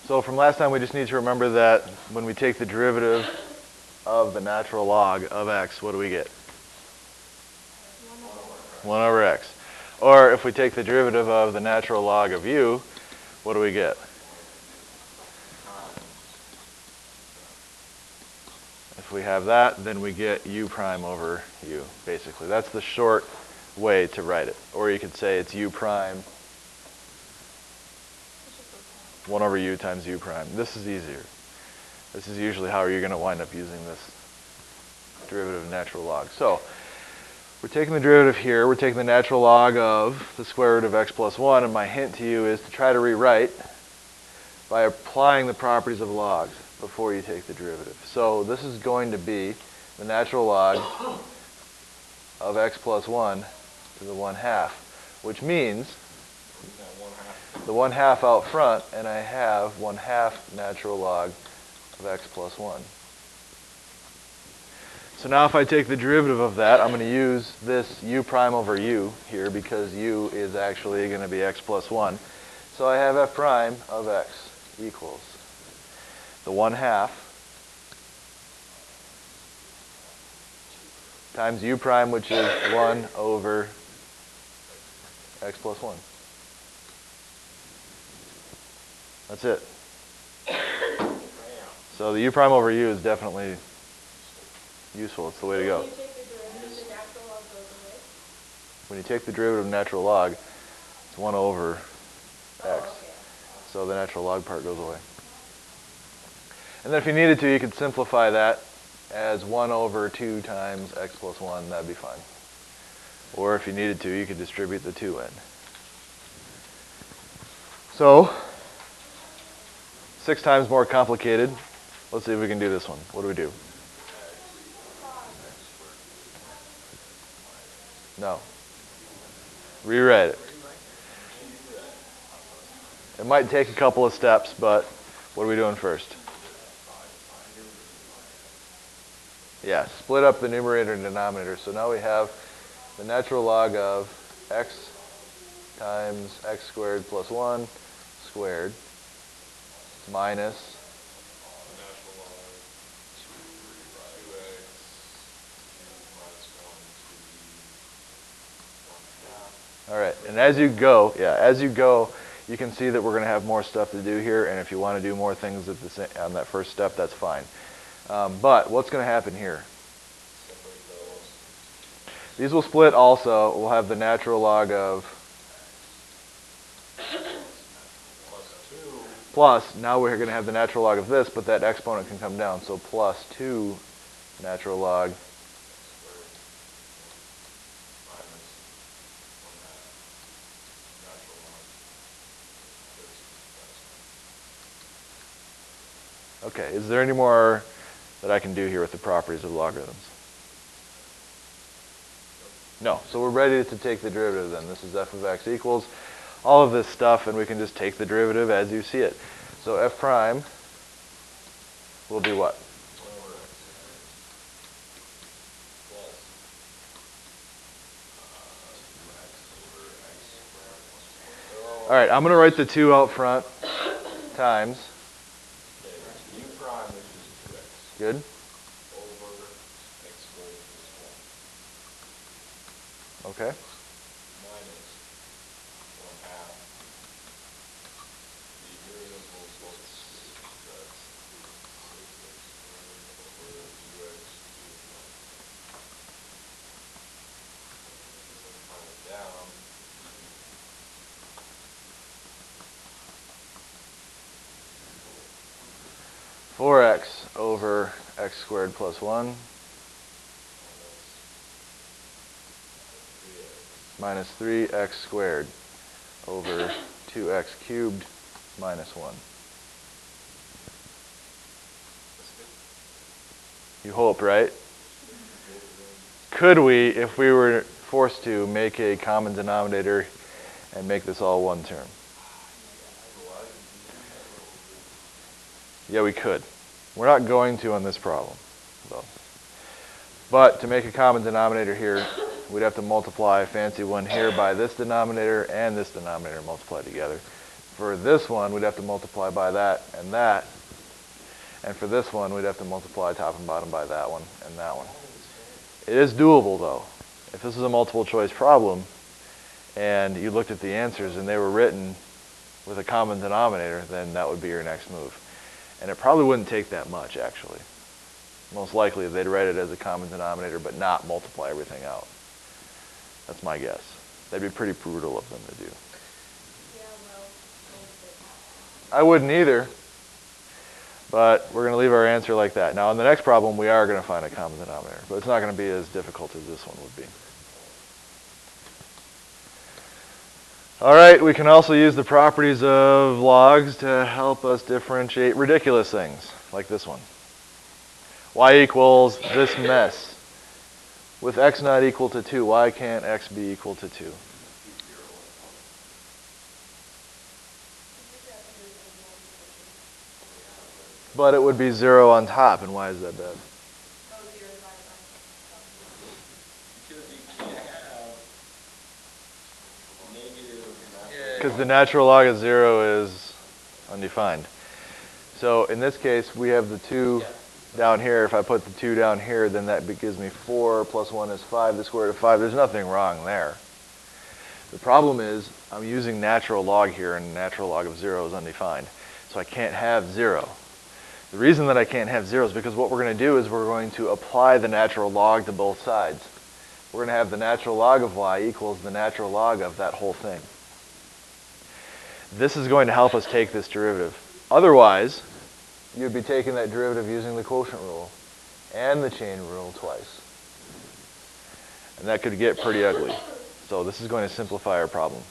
So from last time, we just need to remember that when we take the derivative of the natural log of x, what do we get? 1 over x. Or if we take the derivative of the natural log of u, what do we get? If we have that, then we get u prime over u, basically. That's the short way to write it. Or you could say it's u prime 1 over u times u prime. This is easier. This is usually how you're going to wind up using this derivative of natural log. So we're taking the derivative here. We're taking the natural log of the square root of x plus 1. And my hint to you is to try to rewrite by applying the properties of logs before you take the derivative. So this is going to be the natural log of x plus 1 to the 1/2, which means the 1/2 out front, and I have 1/2 natural log of x plus 1. So now if I take the derivative of that, I'm going to use this u prime over u here because u is actually going to be x plus 1. So I have f prime of x equals the 1/2 times u prime, which is 1 over x plus 1. That's it. So the u prime over u is definitely useful. It's the way to go. When you take the derivative of natural log, it's 1 over x. So the natural log part goes away. And then if you needed to, you could simplify that as 1 over 2 times x plus 1. That'd be fine. Or if you needed to, you could distribute the 2 in. So 6 times more complicated. Let's see if we can do this one. What do we do? No. Rewrite it. It might take a couple of steps, but what are we doing first? Yeah, split up the numerator and denominator. So now we have the natural log of x times x squared plus 1 squared minus all right, and as you go, you can see that we're going to have more stuff to do here, and if you want to do more things at on that first step, that's fine. But what's going to happen here? These will split also. We'll have the natural log of plus, now we're going to have the natural log of this, but that exponent can come down, so plus 2 natural log Okay, is there any more that I can do here with the properties of logarithms? No, so we're ready to take the derivative then. This is f of x equals all of this stuff, and we can just take the derivative as you see it. So f prime will be what? All right, I'm going to write the 2 out front times. U prime, which is 2x. Good. Over x squared plus 1. Okay. Minus 1/2. The variable is what? That's 6x over 2x cubed. Find it down. 4x over x squared plus 1 minus 3x squared over 2x cubed minus 1. You hope, right? Could we, if we were forced to, make a common denominator and make this all one term? Yeah, we could. We're not going to on this problem, though. But to make a common denominator here, we'd have to multiply a fancy one here by this denominator and this denominator multiplied together. For this one, we'd have to multiply by that and that. And for this one, we'd have to multiply top and bottom by that one and that one. It is doable, though. If this is a multiple choice problem, and you looked at the answers and they were written with a common denominator, then that would be your next move. And it probably wouldn't take that much, actually. Most likely they'd write it as a common denominator but not multiply everything out. That's my guess. That'd be pretty brutal of them to do. Yeah, well, I wouldn't either, but we're going to leave our answer like that. Now, in the next problem, we are going to find a common denominator, but it's not going to be as difficult as this one would be. All right, we can also use the properties of logs to help us differentiate ridiculous things, like this one. Y equals this mess. With x not equal to 2, why can't x be equal to 2? But it would be 0 on top, and why is that bad? Because the natural log of 0 is undefined. So in this case, we have the 2 down here. If I put the 2 down here, then that gives me 4 plus 1 is 5. The square root of 5, there's nothing wrong there. The problem is I'm using natural log here, and natural log of 0 is undefined. So I can't have 0. The reason that I can't have 0 is because what we're going to do is we're going to apply the natural log to both sides. We're going to have the natural log of y equals the natural log of that whole thing. This is going to help us take this derivative. Otherwise, you'd be taking that derivative using the quotient rule and the chain rule twice. And that could get pretty ugly. So this is going to simplify our problem.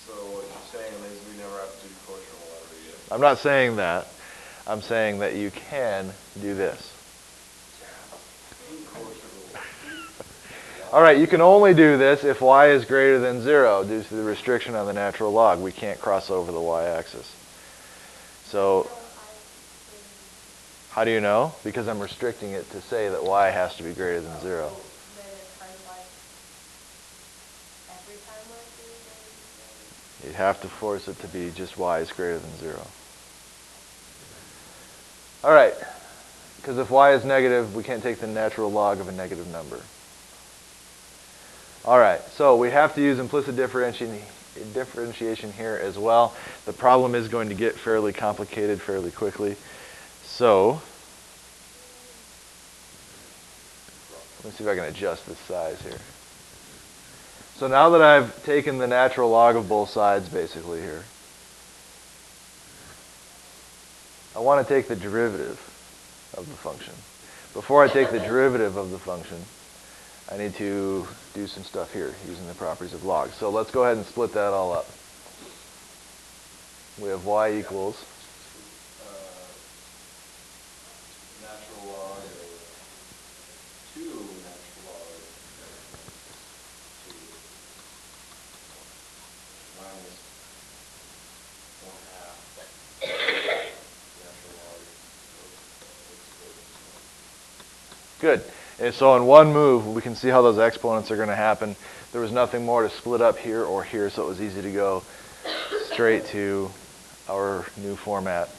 So what you're saying is we never have to do quotient rule ever again? I'm not saying that. I'm saying that you can do this. All right, you can only do this if y is greater than 0 due to the restriction on the natural log. We can't cross over the y-axis. So how do you know? Because I'm restricting it to say that y has to be greater than 0. You'd have to force it to be just y is greater than 0. All right, because if y is negative, we can't take the natural log of a negative number. All right, so we have to use implicit differentiation here as well. The problem is going to get fairly complicated fairly quickly. So let me see if I can adjust this size here. So now that I've taken the natural log of both sides basically here, I want to take the derivative of the function. Before I take the derivative of the function, I need to do some stuff here using the properties of logs. So let's go ahead and split that all up. We have y equals natural log of 2 natural log of 2 minus 1/2 natural log of Good. And so in one move, we can see how those exponents are going to happen. There was nothing more to split up here or here, so it was easy to go straight to our new format.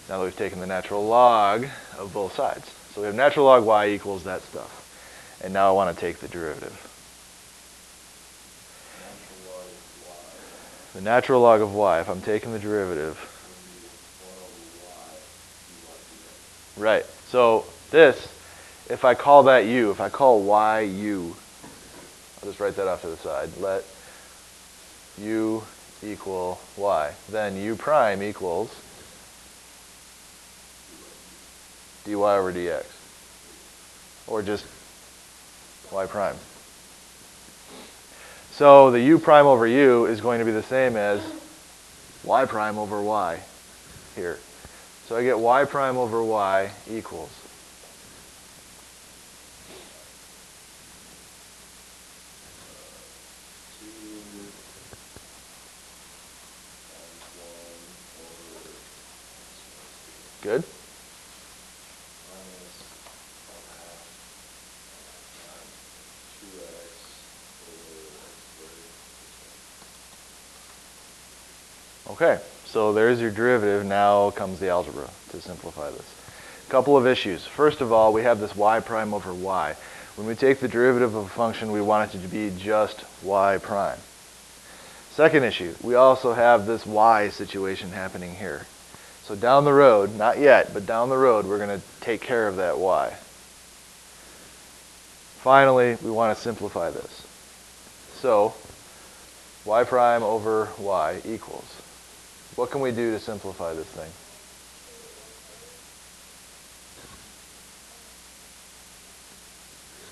Now that we've taken the natural log of both sides. So we have natural log y equals that stuff. And now I want to take the derivative. natural log of y. The natural log of y, if I'm taking the derivative. Right. So this, if I call that u, if I call y u, I'll just write that off to the side. Let u equal y. Then u prime equals dy over dx. Or just y prime. So the u prime over u is going to be the same as y prime over y here. So I get y prime over y equals good. Okay, so there's your derivative. Now comes the algebra to simplify this. Couple of issues. First of all, we have this y prime over y. When we take the derivative of a function, we want it to be just y prime. Second issue, we also have this y situation happening here. So down the road, not yet, but down the road, we're going to take care of that y. Finally, we want to simplify this. So y prime over y equals. What can we do to simplify this thing?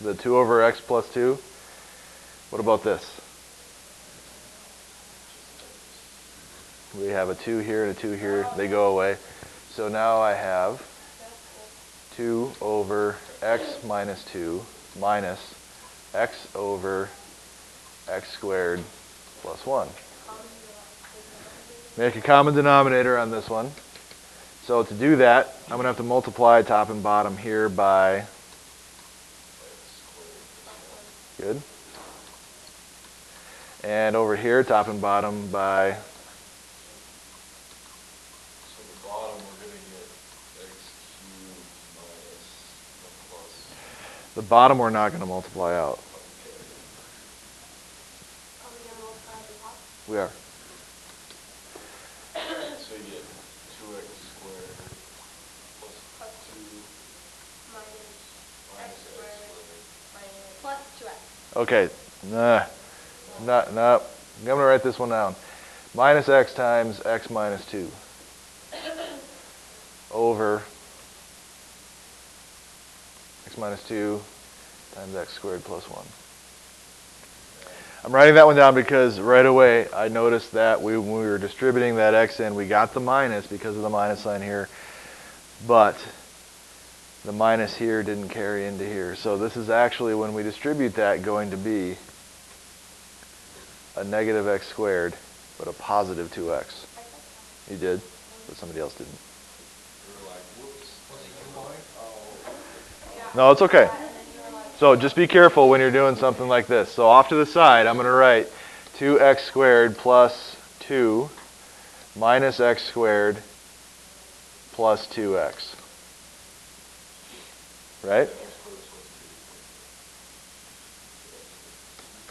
The 2 over x plus 2. What about this? We have a 2 here and a 2 here. They go away. So now I have 2 over x minus 2 minus x over x squared plus 1. Make a common denominator on this one. So to do that, I'm going to have to multiply top and bottom here by... Good. And over here, top and bottom by... So the bottom, we're going to get x cubed minus the plus. The bottom we're not going to multiply out. Are we gonna multiply the top? We are. So you get 2x squared plus 2 Minus minus x x squared squared. minus plus 2x. Okay. No. I'm going to write this one down. Minus x times x minus 2 over x minus 2 times x squared plus 1. I'm writing that one down because right away I noticed that when we were distributing that x in, we got the minus because of the minus sign here, but the minus here didn't carry into here. So this is actually, when we distribute that, going to be a negative x squared, but a positive 2x. You did, but somebody else didn't. We were like, whoops. Was it your point? No, it's okay. So just be careful when you're doing something like this. So off to the side, I'm going to write 2x squared plus 2 minus x squared plus 2x. Right?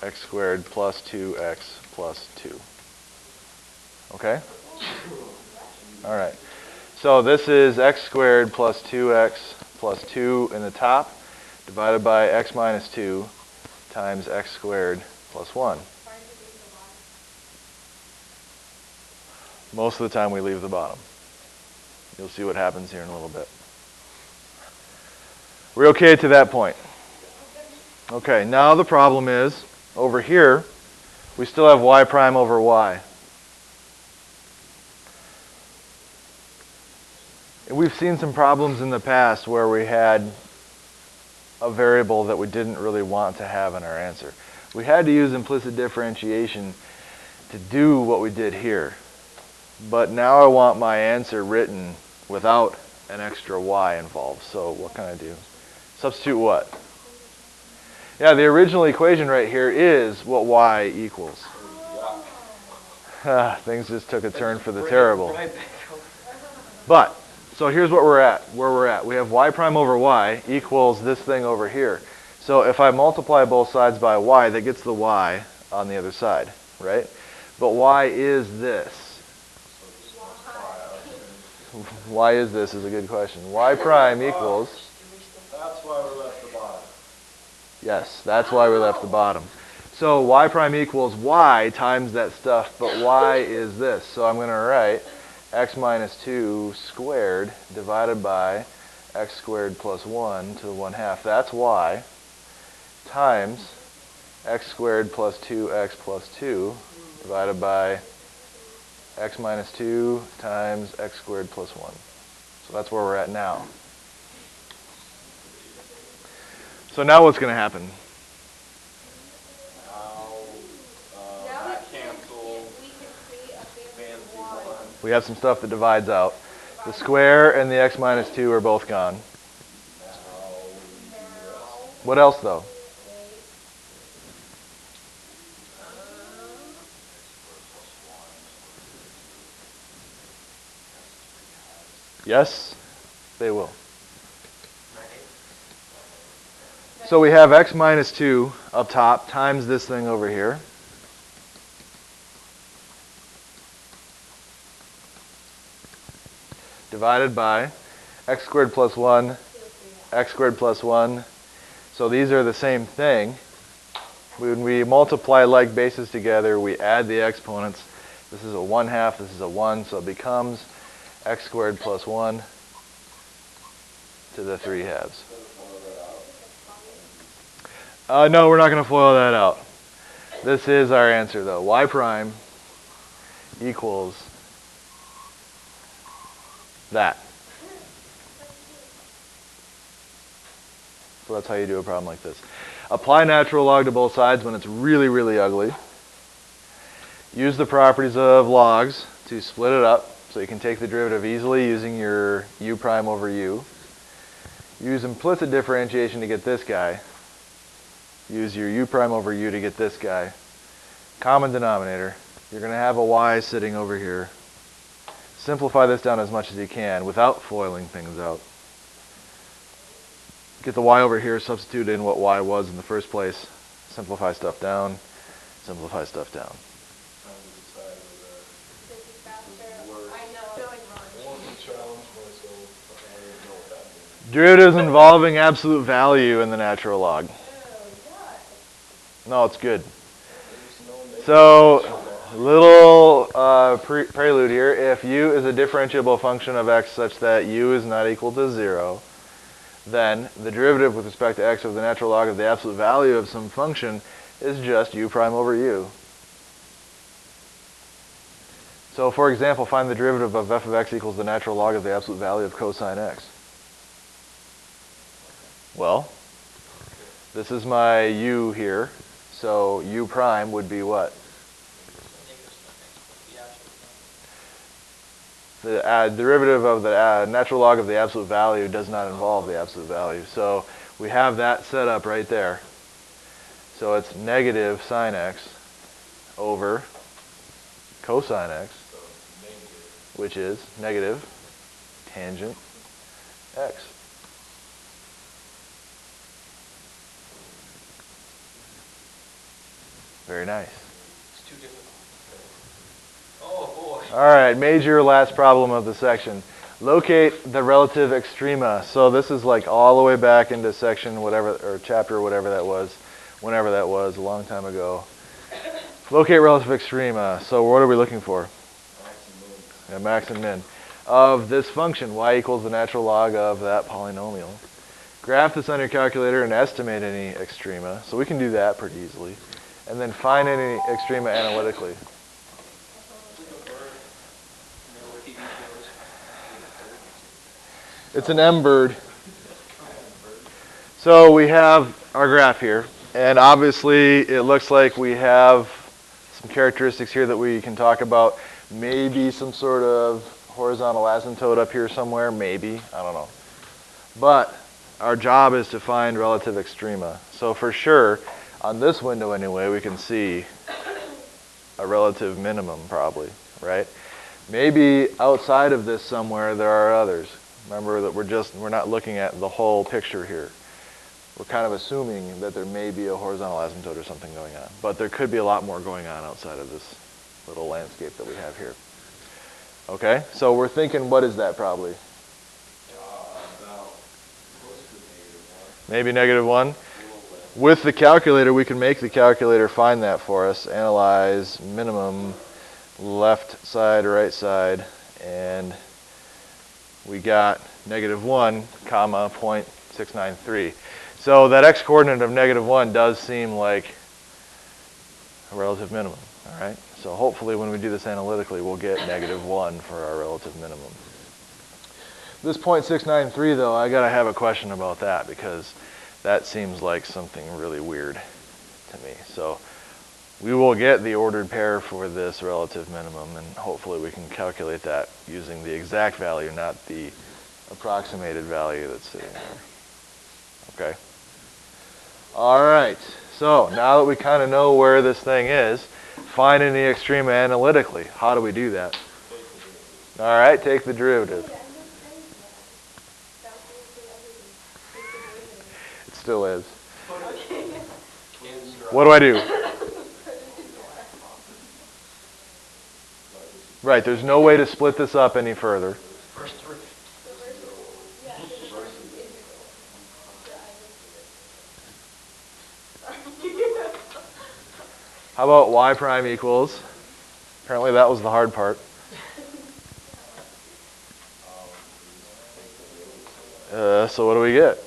X squared plus 2x plus 2. Okay? All right. So this is x squared plus 2x plus 2 in the top, divided by x minus 2 times x squared plus 1. Most of the time we leave the bottom. You'll see what happens here in a little bit. We're okay to that point. Okay, now the problem is, over here, we still have y prime over y. And we've seen some problems in the past where we had a variable that we didn't really want to have in our answer. We had to use implicit differentiation to do what we did here. But now I want my answer written without an extra y involved. So what can I do? Substitute what? Yeah, the original equation right here is what y equals. Things just took a turn for the terrible. But, so here's what we're at, where we're at. We have y prime over y equals this thing over here. So if I multiply both sides by y, that gets the y on the other side, right? But why is this? Why is this is a good question. Y prime equals... That's why we left the bottom. Yes, that's why we left the bottom. So y prime equals y times that stuff, but y is this. So I'm going to write x minus 2 squared divided by x squared plus 1 to the 1/2. That's y times x squared plus 2x plus 2 divided by x minus 2 times x squared plus 1. So that's where we're at now. So now what's going to happen? Now, that cancels. We can create a Fancy y. one. We have some stuff that divides out. The square and the x minus 2 are both gone. What else though? Yes, they will. So we have x minus 2 up top times this thing over here. Divided by x squared plus 1, x squared plus 1. So these are the same thing. When we multiply like bases together, we add the exponents. This is a 1/2, this is a 1, so it becomes x squared plus 1 to the 3/2. No, we're not going to FOIL that out. This is our answer, though. Y prime equals that. So that's how you do a problem like this. Apply natural log to both sides when it's really, really ugly. Use the properties of logs to split it up so you can take the derivative easily using your u prime over u. Use implicit differentiation to get this guy. Use your u prime over u to get this guy. Common denominator. You're going to have a y sitting over here. Simplify this down as much as you can without FOILing things out. Get the y over here, substitute in what y was in the first place. Simplify stuff down. Simplify stuff down. This is faster. I know. Derivatives involving absolute value in the natural log. No, it's good. So, little prelude here. If u is a differentiable function of x such that u is not equal to 0, then the derivative with respect to x of the natural log of the absolute value of some function is just u prime over u. So, for example, find the derivative of f of x equals the natural log of the absolute value of cosine x. Well, this is my u here, so u prime would be what? The derivative of the natural log of the absolute value does not involve the absolute value. So we have that set up right there. So it's negative sine x over cosine x, which is negative tangent x. Very nice. It's too difficult. Oh boy. All right, major last problem of the section. Locate the relative extrema. So this is like all the way back into section whatever, or chapter whatever that was, whenever that was, a long time ago. Locate relative extrema. So what are we looking for? Max and min. Yeah, max and min. Of this function, y equals the natural log of that polynomial. Graph this on your calculator and estimate any extrema. So we can do that pretty easily. And then find any extrema analytically. It's an M bird. So we have our graph here, and obviously it looks like we have some characteristics here that we can talk about. Maybe some sort of horizontal asymptote up here somewhere, maybe, I don't know. But our job is to find relative extrema. So for sure, on this window anyway, we can see a relative minimum probably, right? Maybe outside of this somewhere there are others. Remember that we're not looking at the whole picture here. We're kind of assuming that there may be a horizontal asymptote or something going on. But there could be a lot more going on outside of this little landscape that we have here. Okay, so we're thinking, what is that probably? About close to -1. Maybe -1. With the calculator, we can make the calculator find that for us. Analyze minimum left side, right side, and we got -1, comma, 0.693. So that x-coordinate of -1 does seem like a relative minimum, all right? So hopefully when we do this analytically, we'll get -1 for our relative minimum. This 0.693, though, I gotta have a question about that because that seems like something really weird to me. So we will get the ordered pair for this relative minimum, and hopefully we can calculate that using the exact value, not the approximated value that's sitting there. Okay? All right. So now that we kind of know where this thing is, find any extrema analytically. How do we do that? All right, take the derivative. still is. What do I do? Right, there's no way to split this up any further. How about y prime equals? Apparently that was the hard part. So what do we get?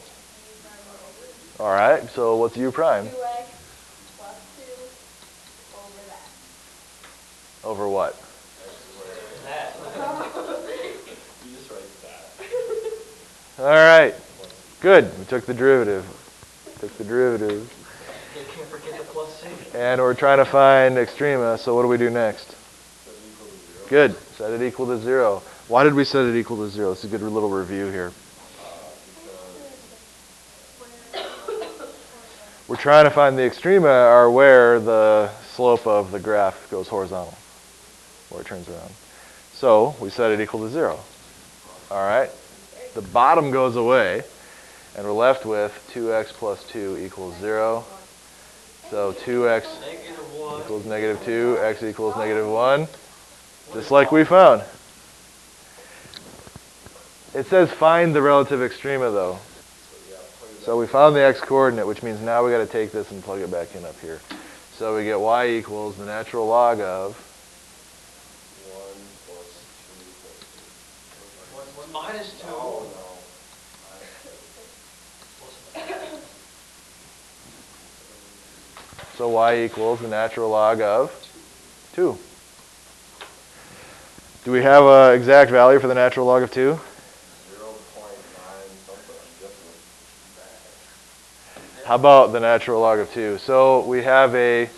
All right, so what's u prime? 2x plus 2 over that. Over what? You just write that. All right, good. We took the derivative. You can't forget the plus C. And we're trying to find extrema, so what do we do next? Set it equal to 0. Good, set it equal to 0. Why did we set it equal to 0? This is a good little review here. We're trying to find the extrema are where the slope of the graph goes horizontal, where it turns around. So we set it equal to 0. All right, the bottom goes away, and we're left with 2x plus 2 equals 0. So 2x -1. equals -2, x equals -1, just like we found. It says find the relative extrema though. So we found the x-coordinate, which means now we got to take this and plug it back in up here. So we get y equals the natural log of 1 plus 2 plus 2. Minus 2. Oh, So y equals the natural log of 2. Do we have an exact value for the natural log of 2? 0.9 something, I'm guessing. How about the natural log of 2? So we have a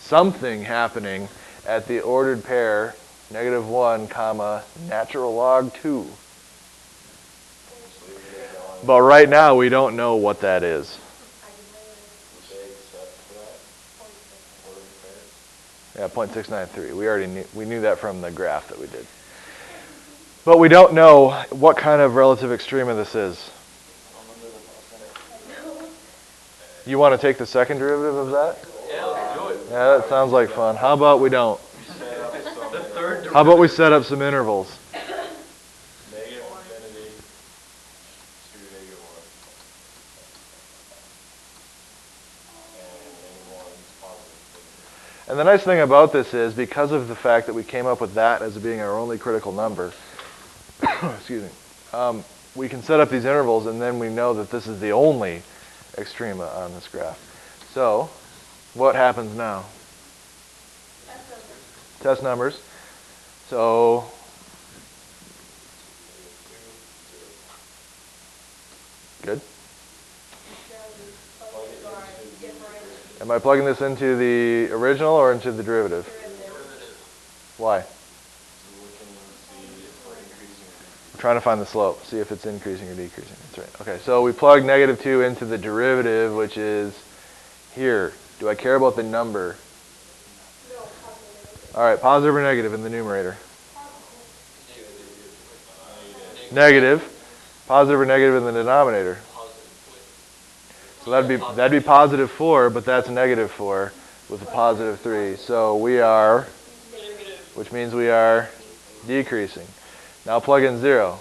something happening at the ordered pair, -1, comma, natural log 2. But right now we don't know what that is. Yeah, 0.693. We knew that from the graph that we did. But we don't know what kind of relative extrema this is. You want to take the second derivative of that? Yeah, let's do it. Yeah, that sounds like fun. How about we don't? The third How about we set up some intervals? Negative infinity to -1. And -1 positive. And the nice thing about this is, because of the fact that we came up with that as being our only critical number, excuse me, we can set up these intervals and then we know that this is the only extrema on this graph. So, what happens now? Test numbers. So, good. Am I plugging this into the original or into the derivative? Why? So we can see if we're increasing or decreasing. We're trying to find the slope, see if it's increasing or decreasing. That's right. Okay, so we plug -2 into the derivative, which is here. Do I care about the number? All right, positive or negative in the numerator? Negative. Positive or negative in the denominator? So that'd be +4, but that's -4 with a +3. So we are, which means we are decreasing. Now plug in 0.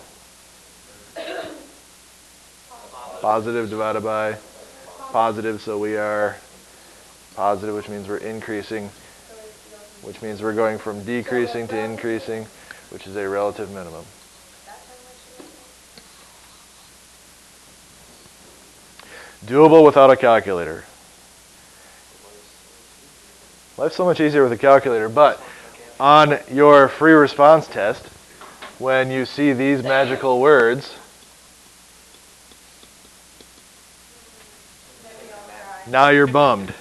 Positive divided by positive, so we are positive, which means we're increasing, which means we're going from decreasing to increasing, which is a relative minimum. Doable without a calculator. Life's so much easier with a calculator, but on your free response test, when you see these magical words, now you're bummed.